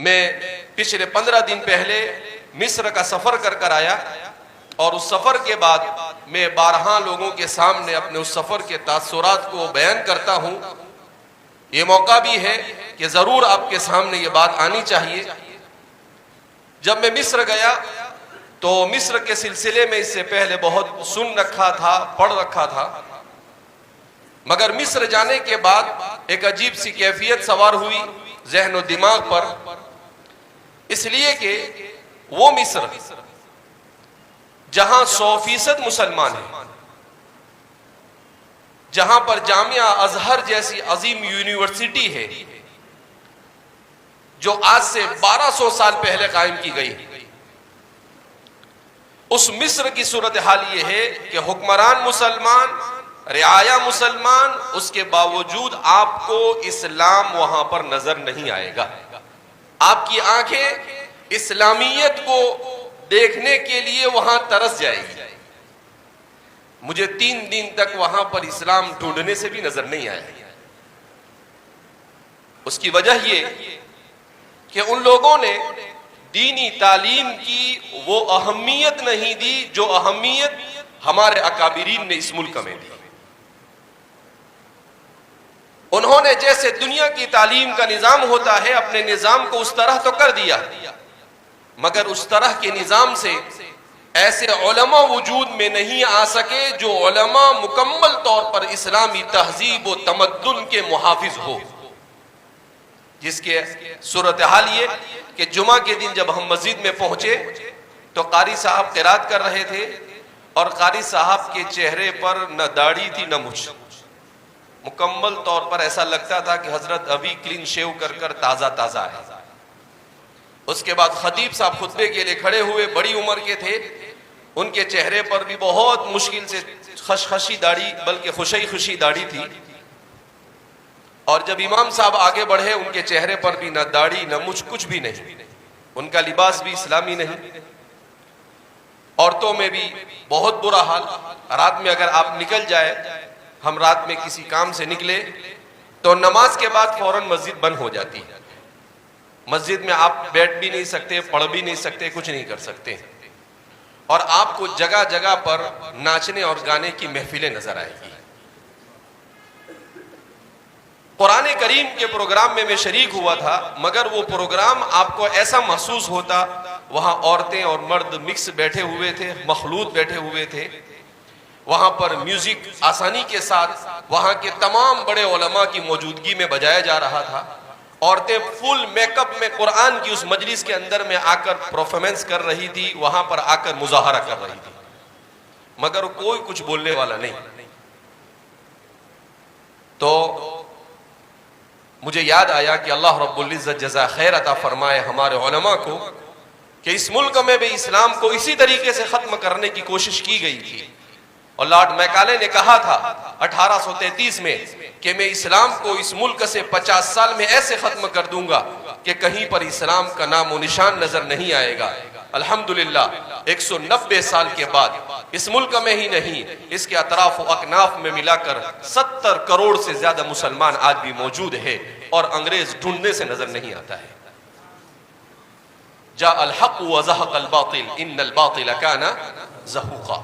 میں پچھلے 15 دن پہلے مصر کا سفر کر آیا، اور اس سفر کے بعد میں بارہا لوگوں کے سامنے اپنے اس سفر کے تاثرات کو بیان کرتا ہوں۔ یہ موقع بھی ہے کہ ضرور آپ کے سامنے یہ بات آنی چاہیے۔ جب میں مصر گیا تو مصر کے سلسلے میں اس سے پہلے بہت سن رکھا تھا، پڑھ رکھا تھا، مگر مصر جانے کے بعد ایک عجیب سی کیفیت سوار ہوئی ذہن و دماغ پر، اس لیے کہ وہ مصر جہاں 100% مسلمان ہیں، جہاں پر جامعہ ازہر جیسی عظیم یونیورسٹی ہے جو آج سے 1200 سال پہلے قائم کی گئی، اس مصر کی صورتحال یہ ہے کہ حکمران مسلمان، رعایا مسلمان، اس کے باوجود آپ کو اسلام وہاں پر نظر نہیں آئے گا۔ آپ کی آنکھیں اسلامیت کو دیکھنے کے لیے وہاں ترس جائے گی۔ مجھے 3 دن تک وہاں پر اسلام ڈھونڈنے سے بھی نظر نہیں آیا۔ اس کی وجہ یہ کہ ان لوگوں نے دینی تعلیم کی وہ اہمیت نہیں دی جو اہمیت ہمارے اکابرین نے اس ملک میں دی۔ انہوں نے جیسے دنیا کی تعلیم کا نظام ہوتا ہے اپنے نظام کو اس طرح تو کر دیا، مگر اس طرح کے نظام سے ایسے علماء وجود میں نہیں آ سکے جو علماء مکمل طور پر اسلامی تہذیب و تمدن کے محافظ ہو، جس کے صورتحال یہ کہ جمعہ کے دن جب ہم مسجد میں پہنچے تو قاری صاحب قرات کر رہے تھے، اور قاری صاحب کے چہرے پر نہ داڑھی تھی نہ مچھ، مکمل طور پر ایسا لگتا تھا کہ حضرت ابھی کلین شیو کر تازہ تازہ ہے۔ اس کے بعد خطیب صاحب خطبے کے لیے کھڑے ہوئے، بڑی عمر کے تھے، ان کے چہرے پر بھی بہت مشکل سے خشخشی داڑھی، بلکہ خوشی داڑھی تھی، اور جب امام صاحب آگے بڑھے ان کے چہرے پر بھی نہ داڑھی نہ مچھ، کچھ بھی نہیں، ان کا لباس بھی اسلامی نہیں۔ عورتوں میں بھی بہت برا حال، رات میں اگر آپ نکل جائے، ہم رات میں کسی کام سے نکلے تو نماز کے بعد فوراً مسجد بند ہو جاتی ہے، مسجد میں آپ بیٹھ بھی نہیں سکتے، پڑھ بھی نہیں سکتے، کچھ نہیں کر سکتے، اور آپ کو جگہ جگہ پر ناچنے اور گانے کی محفلیں نظر آئے گی۔ قرآن کریم کے پروگرام میں شریک ہوا تھا، مگر وہ پروگرام آپ کو ایسا محسوس ہوتا، وہاں عورتیں اور مرد مکس بیٹھے ہوئے تھے، مخلوط بیٹھے ہوئے تھے، وہاں پر میوزک آسانی کے ساتھ وہاں کے تمام بڑے علماء کی موجودگی میں بجایا جا رہا تھا، عورتیں فل میک اپ میں قرآن کی اس مجلس کے اندر میں آ کر پرفارمنس کر رہی تھی، وہاں پر آ کر مظاہرہ کر رہی تھی، مگر کوئی کچھ بولنے والا نہیں۔ تو مجھے یاد آیا کہ اللہ رب العزت جزا خیر عطا فرمائے ہمارے علماء کو کہ اس ملک میں بھی اسلام کو اسی طریقے سے ختم کرنے کی کوشش کی گئی تھی، اور لارڈ میکالے نے کہا تھا 1833 میں کہ میں اسلام کو اس ملک سے 50 سال میں ایسے ختم کر دوں گا کہ کہیں پر اسلام کا نام و نشان نظر نہیں آئے گا۔ الحمدللہ 190 سال کے بعد اس ملک میں ہی نہیں، اس کے اطراف و اکناف میں ملا کر 70 کروڑ سے زیادہ مسلمان آج بھی موجود ہے، اور انگریز ڈھونڈنے سے نظر نہیں آتا ہے۔ جاء الحق وزهق الباطل ان الباطل كان زهوقا۔